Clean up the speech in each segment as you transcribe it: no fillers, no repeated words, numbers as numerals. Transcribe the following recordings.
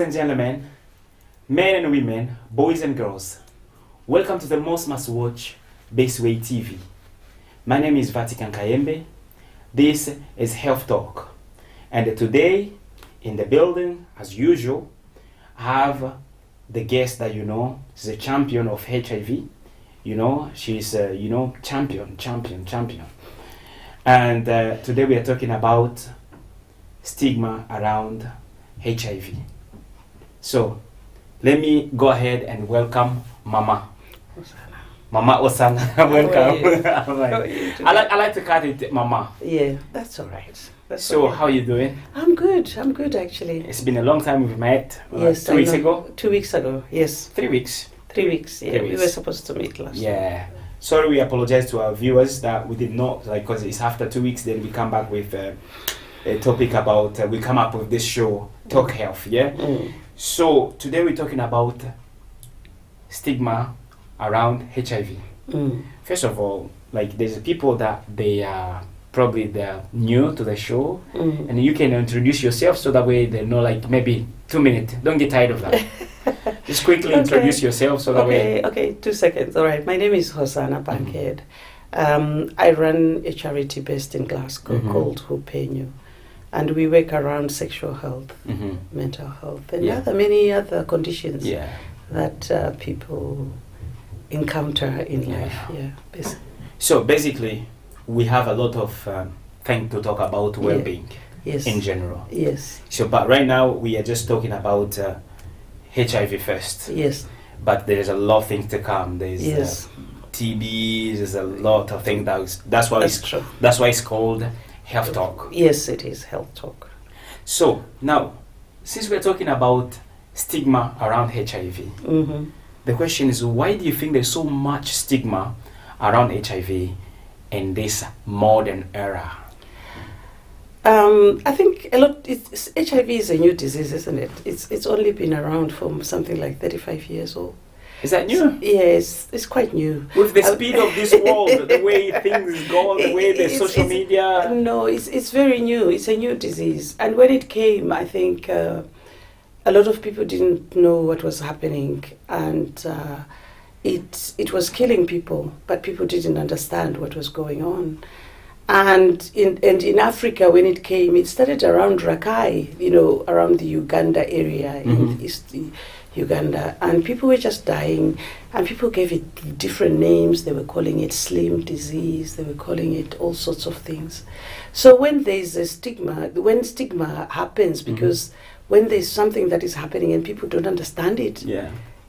and gentlemen, men and women, boys and girls, welcome to the most must-watch Baseway TV. My name is Vatican Kayembe. This is Health Talk. And today, in the building, as usual, I have the guest that you know. She's a champion of HIV. You know, she's, champion. And today we are talking about stigma around HIV. So, let me go ahead and welcome Mama. Mama Osana, welcome. I like to call it Mama. Yeah, that's all right. So, how are you doing? I'm good actually. It's been a long time we've met. Yes, 2 weeks ago? 2 weeks ago, yes. 3 weeks. 3 weeks, yeah. 3 weeks. We were supposed to meet last Yeah. Sorry, we apologize to our viewers that we did not, because it's after 2 weeks, then we come back with a topic about, we come up with this show, Talk Health, yeah? So, today we're talking about stigma around HIV. First of all, like there's people that they're new to the show, and you can introduce yourself so that way they know, like maybe 2 minutes. Don't get tired of that. Just quickly introduce yourself so that way. Okay, 2 seconds. All right. My name is Hosanna Bankhead. I run a charity based in Glasgow called Hopenyu. And we work around sexual health, mental health, and many other conditions that people encounter in life. Yeah, basically. So basically, we have a lot of things to talk about well-being in general. Yes. So, but right now we are just talking about HIV first. Yes. But there is a lot of things to come. There's TB. There's a lot of things that's why it's called Health Talk. Yes, it is Health Talk. So now, since we're talking about stigma around HIV, the question is, why do you think there's so much stigma around HIV in this modern era? I think a lot. HIV is a new disease, isn't it? It's only been around for something like 35 years old. Is that new? Yes, it's quite new. With the speed of this world, the way things go, the way the social media... No, it's very new. It's a new disease. And when it came, I think a lot of people didn't know what was happening. And it was killing people, but people didn't understand what was going on. And in Africa, when it came, it started around Rakai, around the Uganda area, in East Uganda, and people were just dying, and people gave it different names. They were calling it slim disease, they were calling it all sorts of things. So when there's a stigma, when stigma happens, because when there's something that is happening and people don't understand it,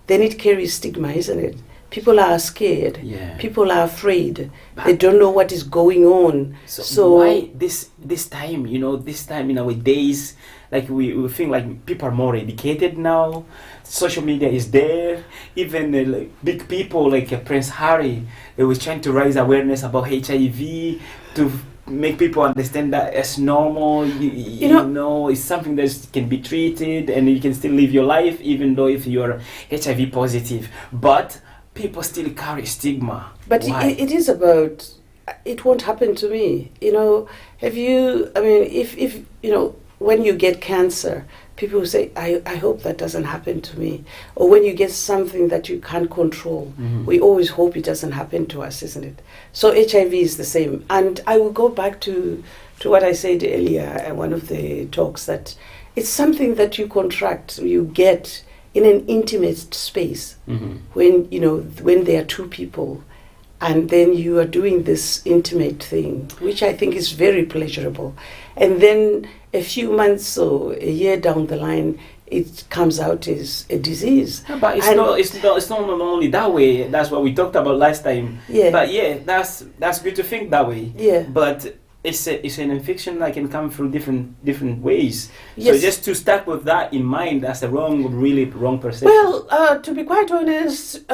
then it carries stigma, isn't it? People are scared. People are afraid. They don't know what is going on. So why this time, this time in our days, like we think like people are more educated now. Social media is there. Even like big people like Prince Harry, they was trying to raise awareness about HIV to make people understand that it's normal. You know, it's something that can be treated and you can still live your life even though if you're HIV positive. But people still carry stigma. But it is about, it won't happen to me. If when you get cancer, people say, I hope that doesn't happen to me. Or when you get something that you can't control, we always hope it doesn't happen to us, isn't it? So HIV is the same. And I will go back to what I said earlier at one of the talks, that it's something that you contract, you get in an intimate space when there are two people, and then you are doing this intimate thing, which I think is very pleasurable. And then a few months or a year down the line, it comes out as a disease. Yeah, but it's not only that way. That's what we talked about last time. Yeah. But that's good to think that way. Yeah. But it's an infection that can come through different ways. Yes. So just to start with that in mind, that's a really wrong perception. Well, to be quite honest,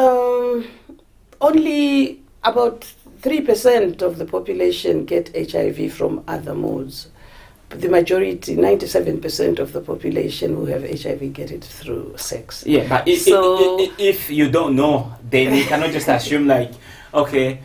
only about 3% of the population get HIV from other modes. But the majority, 97% of the population who have HIV get it through sex. Yeah, but if you don't know, then you cannot just assume like, okay,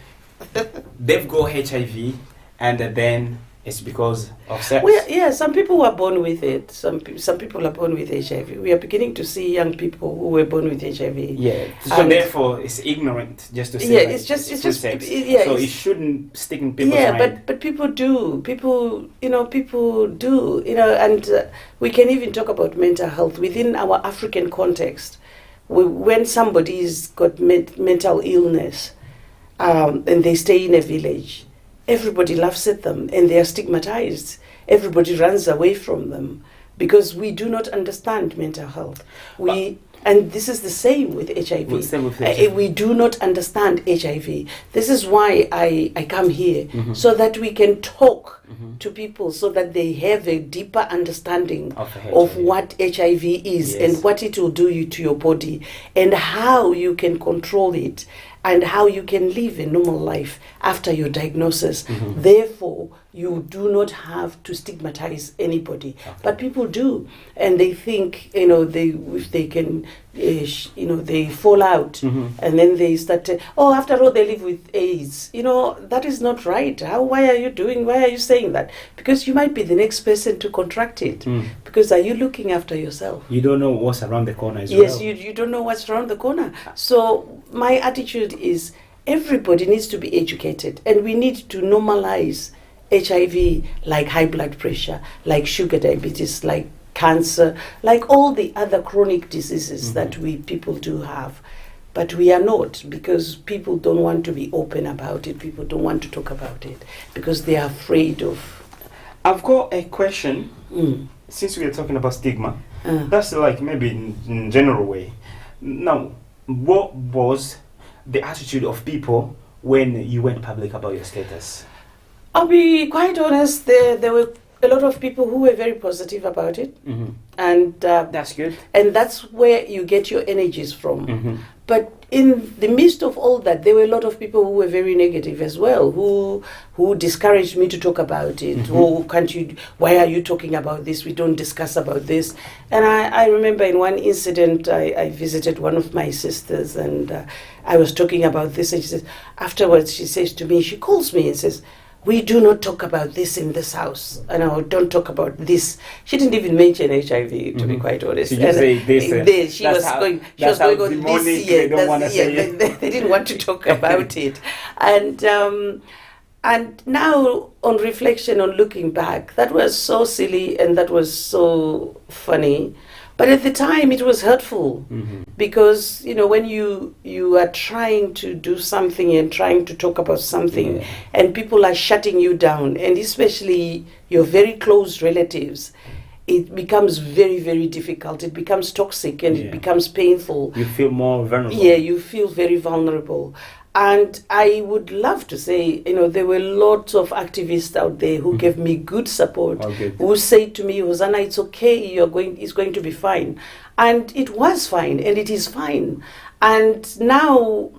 they've got HIV and then it's because of sex. Well, yeah, some people were born with it. Some people are born with HIV. We are beginning to see young people who were born with HIV. Yeah. So therefore, it's ignorant just to say. Yeah, like it's just sex. yeah. So it shouldn't stick in people's yeah, mind. but people do. People do. And we can even talk about mental health within our African context. When somebody's got mental illness, and they stay in a village, everybody laughs at them and they are stigmatized. Everybody runs away from them because we do not understand mental health. And this is the same with HIV. Same with HIV. We do not understand HIV. This is why I come here, Mm-hmm. so that we can talk Mm-hmm. to people so that they have a deeper understanding Of of HIV. what HIV is, Yes. and what it will do to your body, and how you can control it, and how you can live a normal life after your diagnosis. Mhm. Therefore, you do not have to stigmatize anybody. Okay. But people do, and they think, if they can, they fall out, Mhm. and then they start, after all, they live with AIDS. That is not right. Why are you saying that? Because you might be the next person to contract it. Mm. Because are you looking after yourself? You don't know what's around the corner as Yes, well. you don't know what's around the corner. So my attitude is everybody needs to be educated, and we need to normalize HIV, like high blood pressure, like sugar diabetes, like cancer, like all the other chronic diseases Mhm. that we people do have. But we are not, because people don't want to be open about it. People don't want to talk about it because they are afraid of. I've got a question. Mm, Since we are talking about stigma, uh, that's like maybe in general way. Now, what was the attitude of people when you went public about your status? I'll be quite honest. There were a lot of people who were very positive about it, Mm-hmm. and That's good. and that's where you get your energies from. Mm-hmm. But in the midst of all that, there were a lot of people who were very negative as well, who discouraged me to talk about it. Mhm. Oh, can't you? Why are you talking about this? We don't discuss about this. And I remember in one incident, I visited one of my sisters, and I was talking about this, and she says, afterwards, she says to me, she calls me and says, "We do not talk about this in this house." And I don't talk about this. She didn't even mention HIV, to be Mhm. quite honest. She just say this, She that's was how- going. She that's was going how on demonic this. they don't wanna say they, it. they didn't want to talk about it. And now, on reflection, on looking back, that was so silly and that was so funny. But at the time, it was hurtful. Mm-hmm. Because when you are trying to do something and trying to talk about something, Yeah. and people are shutting you down, and especially your very close relatives, it becomes very, very difficult. It becomes toxic, and Yeah. it becomes painful. You feel more vulnerable. Yeah, you feel very vulnerable. And I would love to say, there were lots of activists out there who gave me good support, Oh, good. who said to me, "Hosanna, it's okay, it's going to be fine." And it was fine, and it is fine. And now,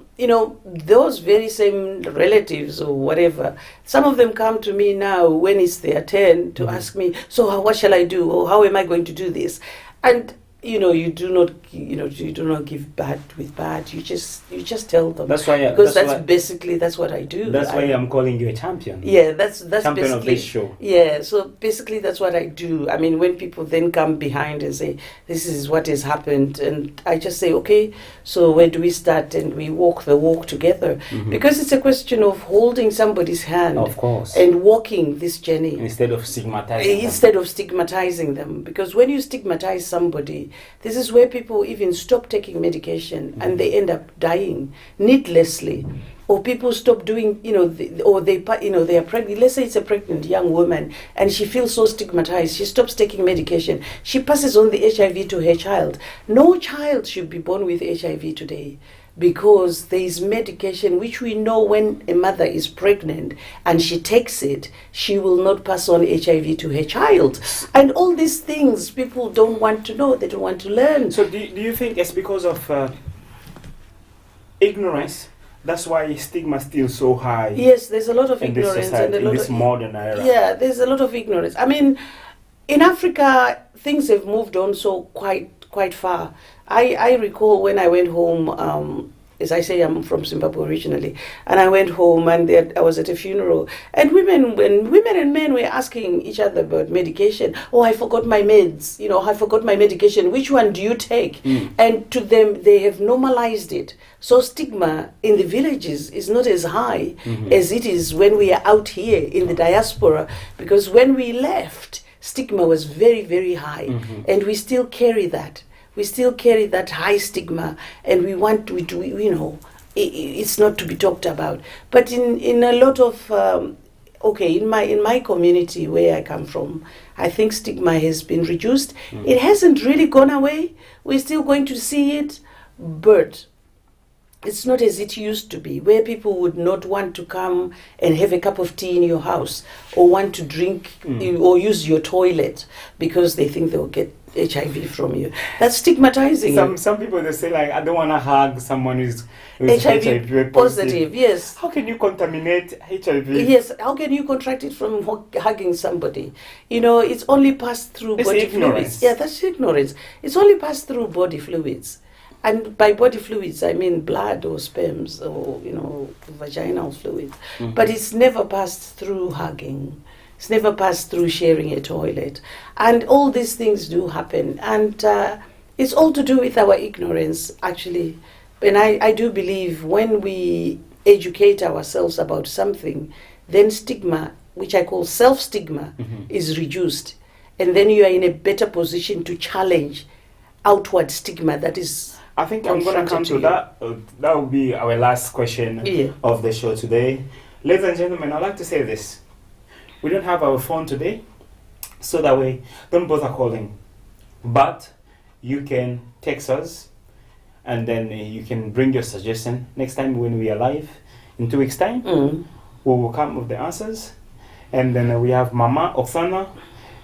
those very same relatives or whatever, some of them come to me now when it's their turn to ask me, "So what shall I do? Or how am I going to do this?" And you do not give bad with bad. You just tell them. That's why. Because that's what I do. That's why I'm calling you a champion. Yeah, that's Champion basically of this show. Yeah, so basically that's what I do. I mean, when people then come behind and say, "This is what has happened," and I just say, "Okay, so where do we start?" And we walk the walk together, Mhm. because it's a question of holding somebody's hand, Of course. and walking this journey Instead of stigmatizing. instead of stigmatizing them. Because when you stigmatize somebody, this is where people even stop taking medication and they end up dying needlessly. Or people stop doing, they are pregnant. Let's say it's a pregnant young woman and she feels so stigmatized. She stops taking medication. She passes on the HIV to her child. No child should be born with HIV today, because there is medication which we know when a mother is pregnant and she takes it, she will not pass on HIV to her child. And all these things people don't want to know, they don't want to learn. So do you think it's because of ignorance? That's why stigma is still so high. Yes, there's a lot of in this ignorance society, and a lot in this of modern era. Yeah, there's a lot of ignorance. I mean, in Africa, things have moved on so quite far. I recall when I went home as I say, I'm from Zimbabwe originally, and I went home and I was at a funeral, and women and men were asking each other about medication. Oh, I forgot my meds. I forgot my medication. Which one do you take? And to them, they have normalized it. So stigma in the villages is not as high as it is when we are out here in the diaspora, because when we left, stigma was very, very high, and we still carry that. We still carry that high stigma, and it's not to be talked about. But in a lot of in my community where I come from, I think stigma has been reduced. It hasn't really gone away. We're still going to see it, but it's not as it used to be, where people would not want to come and have a cup of tea in your house, or want to drink or use your toilet because they think they'll get HIV from you. That's stigmatizing. Some people, they say, like, I don't want to hug someone who's HIV positive. Yes. How can you contaminate HIV? Yes. How can you contract it from hugging somebody? It's only passed through body fluids. Yeah, that's ignorance. It's only passed through body fluids. And by body fluids, I mean blood or sperms or, vaginal fluids. But it's never passed through hugging. It's never passed through sharing a toilet. And all these things do happen. And it's all to do with our ignorance, actually. And I do believe when we educate ourselves about something, then stigma, which I call self-stigma, is reduced. And then you are in a better position to challenge outward stigma that is... I think I'm going to come to that. That will be our last question of the show today. Ladies and gentlemen, I'd like to say this. We don't have our phone today, so that way, don't bother calling. But you can text us, and then you can bring your suggestion. Next time when we are live, in 2 weeks' time, we will come with the answers. And then we have Mama Oksana.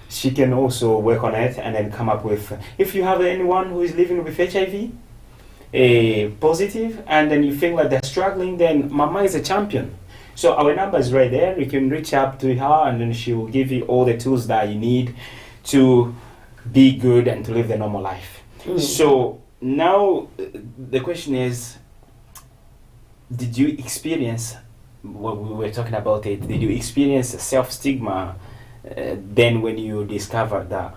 She can also work on it and then come up with... If you have anyone who is living with HIV, positive, and then you feel like they're struggling, then Mama is a champion. So our number is right there. You can reach out to her, and then she will give you all the tools that you need to be good and to live the normal life. So now the question is, did you experience what we were talking about it? Did you experience self-stigma then when you discovered that,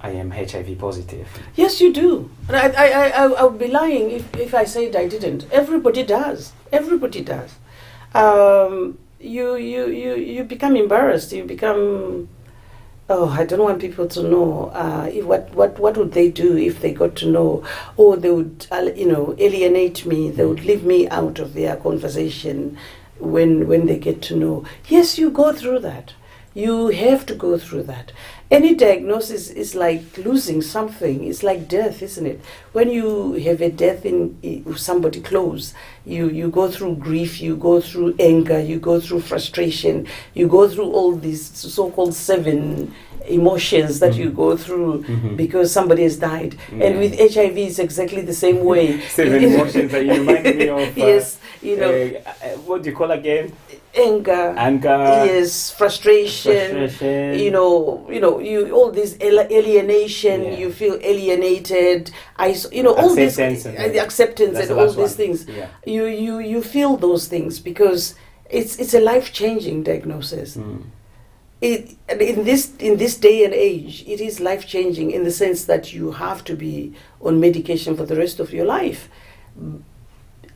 I am HIV positive? Yes, you do. I would be lying if I said I didn't. Everybody does. Everybody does. You become embarrassed. You become... I don't want people to know. What would they do if they got to know? Or they would, alienate me. They would leave me out of their conversation when they get to know. Yes, you go through that. You have to go through that. Any diagnosis is like losing something. It's like death, isn't it? When you have a death in somebody close, you go through grief, you go through anger, you go through frustration, you go through all these so-called 7 emotions that you go through because somebody has died. And with HIV, it's exactly the same way. 7 emotions that you remind me of. Yes, what do you call again? Anger, yes, frustration. You all this alienation. You feel alienated. All this acceptance and all these things. Yeah. You feel those things because it's a life-changing diagnosis. In this day and age, it is life-changing in the sense that you have to be on medication for the rest of your life.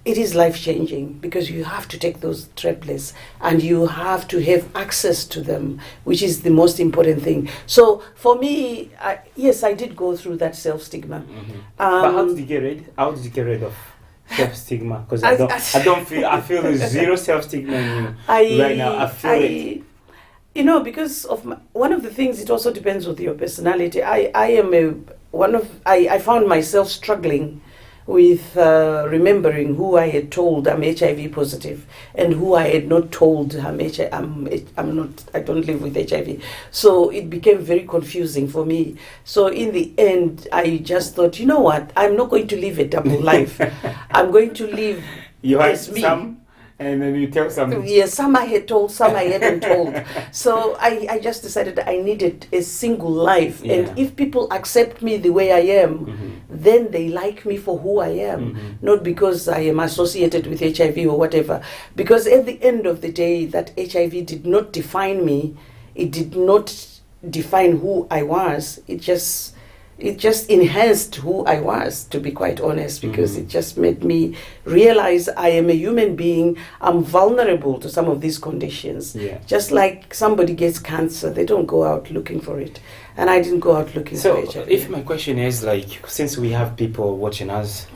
It is life-changing because you have to take those triplets and you have to have access to them, which is the most important thing. So for me, yes, I did go through that self-stigma. But how did you get rid of self-stigma? Because I feel there's zero self-stigma in you right now. I feel it. Because of one of the things, it also depends on your personality. I found myself struggling with remembering who I had told I'm HIV positive and who I had not told I don't live with HIV. So it became very confusing for me. So in the end, I just thought, you know what? I'm not going to live a double life. I'm going to live as me. And then you tell some. Yes, some I had told, some I hadn't told. So I just decided I needed a single life. Yeah. And if people accept me the way I am, then they like me for who I am, not because I am associated with HIV or whatever. Because at the end of the day, that HIV did not define me. It did not define who I was. It just enhanced who I was, to be quite honest, because it just made me realize I am a human being. I'm vulnerable to some of these conditions. Yeah. Just like somebody gets cancer, they don't go out looking for it. And I didn't go out looking for HIV. So, if my question is, like, since we have people watching us,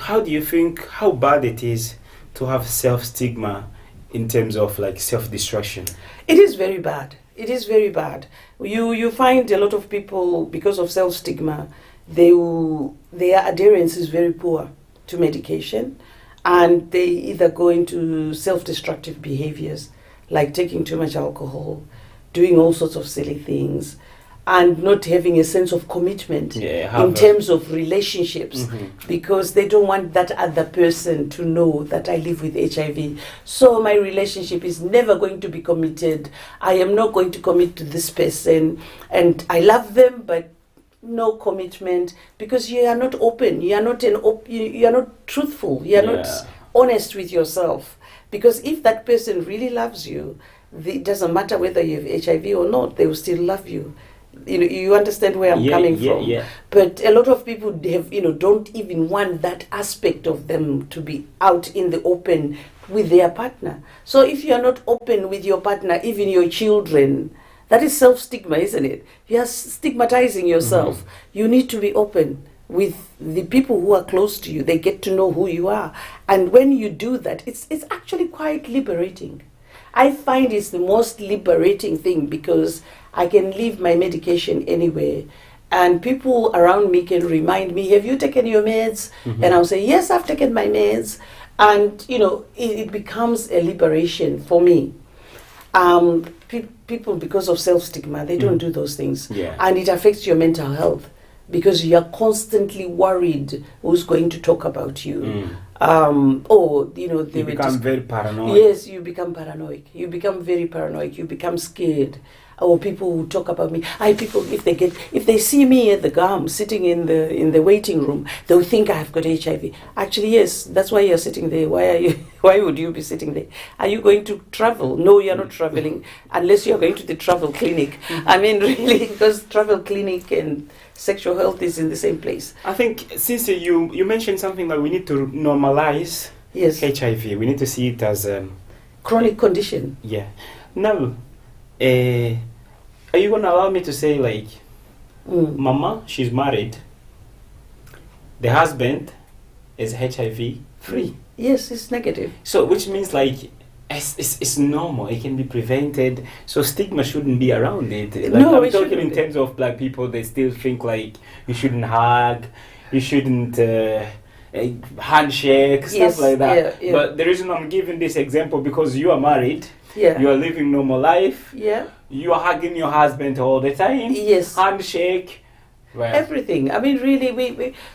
how do you think, how bad it is to have self-stigma in terms of, like, self-destruction? It is very bad. It is very bad. You find a lot of people, because of self-stigma, their adherence is very poor to medication, and they either go into self-destructive behaviors, like taking too much alcohol, doing all sorts of silly things, and not having a sense of commitment in terms of relationships, because they don't want that other person to know that I live with HIV. So my relationship is never going to be committed. I am not going to commit to this person, and I love them, but no commitment, because you are not open. You are not you are not truthful. You are not honest with yourself. Because if that person really loves you, it doesn't matter whether you have HIV or not, they will still love you. You understand where I'm coming from. Yeah. But a lot of people have, don't even want that aspect of them to be out in the open with their partner. So if you are not open with your partner, even your children, that is self-stigma, isn't it? You are stigmatizing yourself. You need to be open with the people who are close to you. They get to know who you are. And when you do that, it's actually quite liberating. I find it's the most liberating thing, because I can leave my medication anywhere, and people around me can remind me, have you taken your meds? And I'll say, yes, I've taken my meds. And, it becomes a liberation for me. People, because of self-stigma, they don't do those things. Yeah. And it affects your mental health, because you're constantly worried who's going to talk about you. They become very paranoid. Yes, you become paranoid. You become very paranoid. You become scared. Or people who talk about me. People, if they see me at the GAM sitting in the waiting room, they'll think I've got HIV. Actually, yes, that's why you're sitting there. Why would you be sitting there? Are you going to travel? No, you're not traveling, unless you're going to the travel clinic. I mean, really, because travel clinic and sexual health is in the same place. I think, since you mentioned something that we need to normalize HIV, we need to see it as a chronic condition. Yeah. Now, are you going to allow me to say, like, Mama, she's married, the husband is HIV free? Yes, it's negative. So, which means, like, it's normal, it can be prevented, so stigma shouldn't be around it. Like, no, I'm talking in terms of Black people, they still think, like, you shouldn't hug, you shouldn't handshake, stuff like that. Yeah. But the reason I'm giving this example, because you are married, you are living normal life, you are hugging your husband all the time, handshake, everything. I mean, really,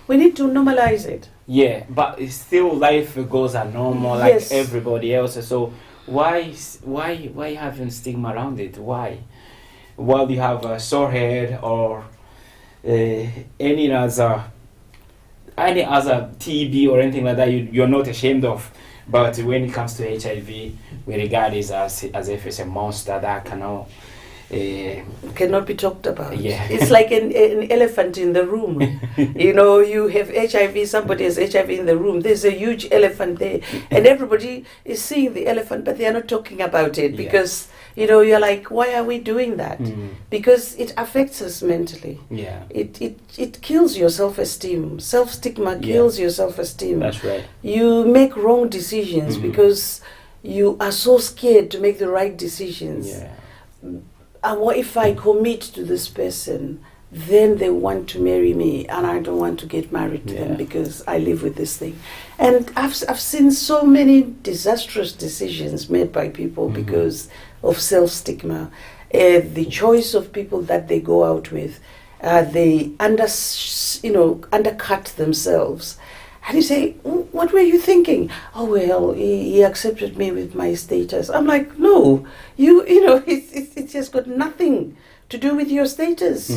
we need to normalize it. Yeah, but still life goes on normal like everybody else. So why having stigma around it? Why? While you have a sore head or any other TB or anything like that, you're not ashamed of. But when it comes to HIV, we regard it as if it's a monster that cannot be talked about. Yeah. It's like an elephant in the room. You have HIV, somebody has HIV in the room. There's a huge elephant there, and everybody is seeing the elephant, but they are not talking about it because you're like, why are we doing that? Because it affects us mentally. Yeah. It kills your self-esteem. Self-stigma kills your self-esteem. That's right. You make wrong decisions because you are so scared to make the right decisions. Yeah. And what if I commit to this person, then they want to marry me, and I don't want to get married to them because I live with this thing. And I've seen so many disastrous decisions made by people because of self-stigma. The choice of people that they go out with, they undercut themselves. And you say, what were you thinking? Oh, well, he accepted me with my status. I'm like, no, it's just got nothing to do with your status.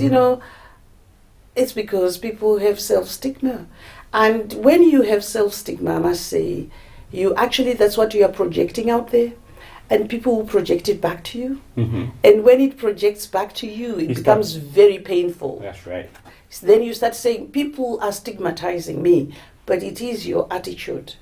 It's because people have self-stigma. And when you have self-stigma, I must say, you actually, that's what you are projecting out there. And people will project it back to you. Mm-hmm. And when it projects back to you, it becomes very painful. That's right. So then you start saying, people are stigmatizing me. But it is your attitude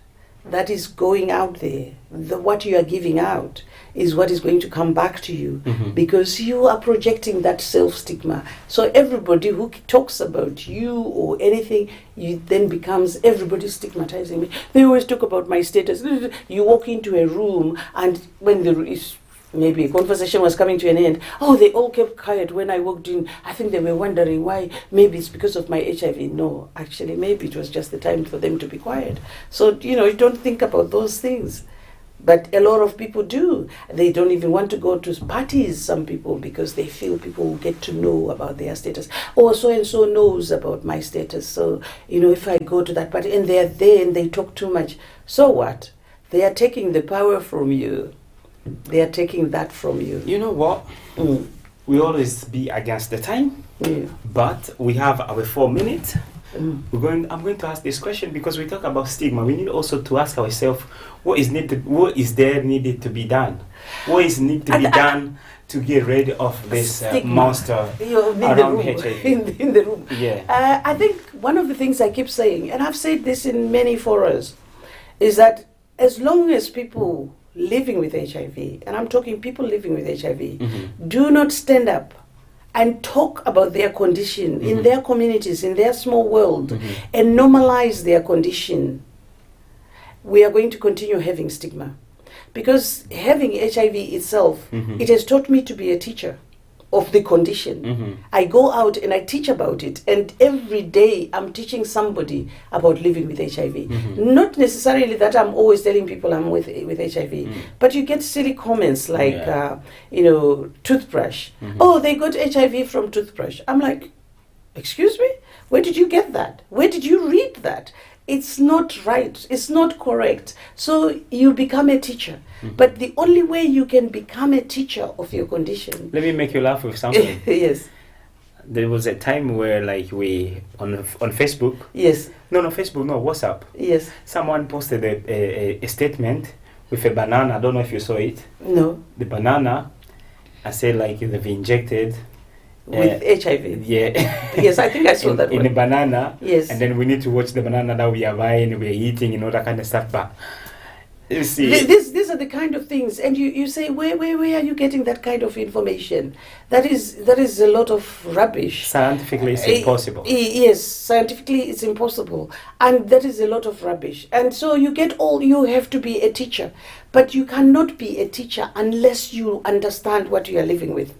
that is going out there. What you are giving out is what is going to come back to you, because you are projecting that self-stigma. So everybody who talks about you or anything, you then becomes, everybody stigmatizing me. They always talk about my status. You walk into a room, and when there is maybe a conversation was coming to an end, oh, they all kept quiet when I walked in. I think they were wondering why. Maybe it's because of my HIV. No, actually, maybe it was just the time for them to be quiet. So, you don't think about those things. But a lot of people do. They don't even want to go to parties, some people, because they feel people will get to know about their status. Oh, so-and-so knows about my status. So, if I go to that party and they're there and they talk too much, so what? They are taking the power from you. They are taking that from you. You know what? We always be against the time, but we have our 4 minutes. I'm going to ask this question because we talk about stigma. We need also to ask ourselves what is there needed to be done? What is need to be done to get rid of this monster around HIV? In the room. Yeah. I think one of the things I keep saying, and I've said this in many forums, is that as long as people living with HIV, and I'm talking people living with HIV, do not stand up and talk about their condition in their communities, in their small world, and normalize their condition, we are going to continue having stigma. Because having HIV itself, it has taught me to be a teacher of the condition. I go out and I teach about it, and every day I'm teaching somebody about living with HIV. Not necessarily that I'm always telling people I'm with HIV, but you get silly comments like, toothbrush. Oh, they got HIV from toothbrush. I'm like, excuse me? Where did you get that? Where did you read that? It's not right. It's not correct. So you become a teacher. But the only way you can become a teacher of your condition... Let me make you laugh with something. Yes. There was a time where we, on Facebook... Yes. No, Facebook, no, WhatsApp. Yes. Someone posted a statement with a banana. I don't know if you saw it. No. The banana, I said they've injected... with HIV. Yeah. Yes, I think I saw that in one. a banana. Yes. And then we need to watch the banana that we are buying, we are eating, and all that kind of stuff. But you see, these are the kind of things, and you say, where are you getting that kind of information? That is a lot of rubbish. Scientifically, it's impossible. Yes, scientifically it's impossible, and that is a lot of rubbish. And so you have to be a teacher, but you cannot be a teacher unless you understand what you are living with.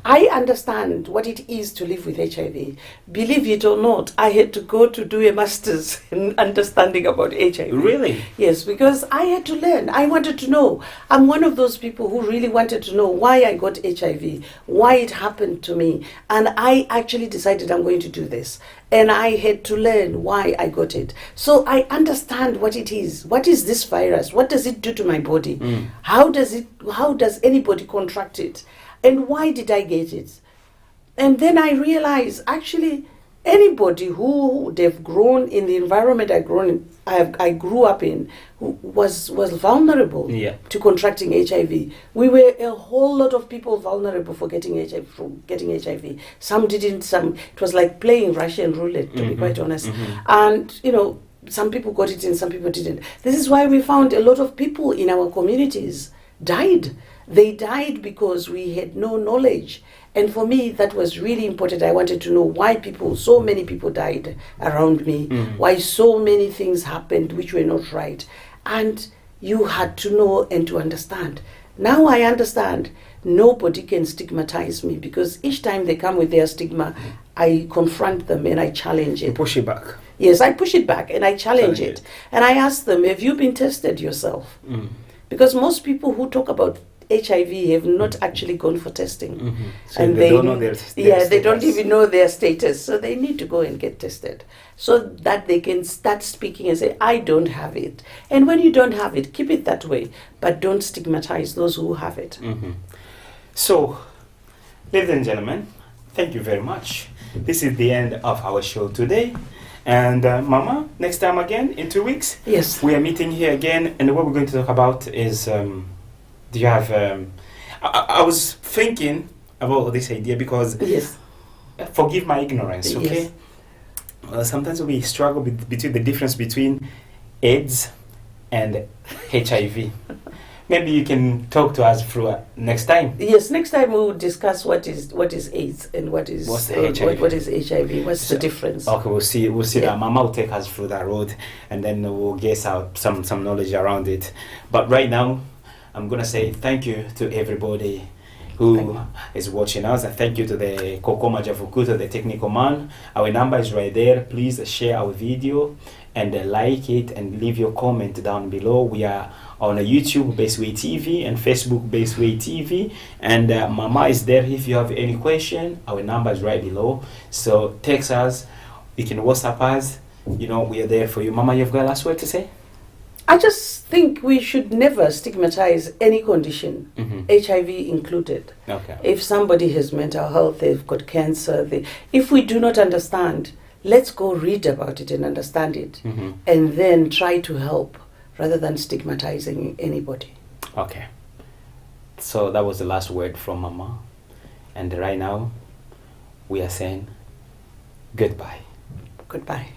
I understand what it is to live with HIV. Believe it or not, I had to go to do a master's in understanding about HIV. Really? Yes, because I had to learn. I wanted to know. I'm one of those people who really wanted to know why I got HIV, why it happened to me. And I actually decided I'm going to do this. And I had to learn why I got it. So I understand what it is. What is this virus? What does it do to my body? How does anybody contract it? And why did I get it? And then I realized, actually, anybody who they've grown in the environment I grew up in was vulnerable to contracting HIV. We were a whole lot of people vulnerable for getting HIV. Some didn't. It was like playing Russian roulette, to be quite honest. And some people got it and some people didn't. This is why we found a lot of people in our communities died. They died because we had no knowledge. And for me, that was really important. I wanted to know why so many people died around me, why so many things happened which were not right. And you had to know and to understand. Now I understand. Nobody can stigmatize me because each time they come with their stigma, I confront them and I challenge it. You push it back. Yes, I push it back and I challenge it. And I ask them, have you been tested yourself? Because most people who talk about HIV have not actually gone for testing. So and they don't know their status. They don't even know their status. So they need to go and get tested so that they can start speaking and say, I don't have it. And when you don't have it, keep it that way, but don't stigmatize those who have it. So, ladies and gentlemen, thank you very much. this is the end of our show today. And Mama, next time again in 2 weeks, Yes. we are meeting here again, and what we're going to talk about is, do you have? I was thinking about this idea because, Yes. forgive my ignorance, okay? Yes. Sometimes we struggle between the difference between AIDS and HIV. Maybe you can talk to us through next time. Yes, next time we will discuss what is AIDS and what is What's the HIV? what is HIV. What's the difference? Okay, we'll see. Yeah. That Mama will take us through that road, and then we'll get out some knowledge around it. But right now, I'm gonna say thank you to everybody who is watching us, and thank you to the Kokoma Javukuto, the technical man. Our number is right there. Please share our video and like it and leave your comment down below. We are on a YouTube Baseway TV and Facebook Baseway TV, and Mama is there if you have any question. Our number is right below, so text us, you can WhatsApp us, we are there for you. Mama, you've got a last word to say? I just think we should never stigmatize any condition, HIV included. Okay. If somebody has mental health, they've got cancer, if we do not understand, let's go read about it and understand it, and then try to help rather than stigmatizing anybody. Okay. So that was the last word from Mama. And right now, we are saying goodbye. Goodbye.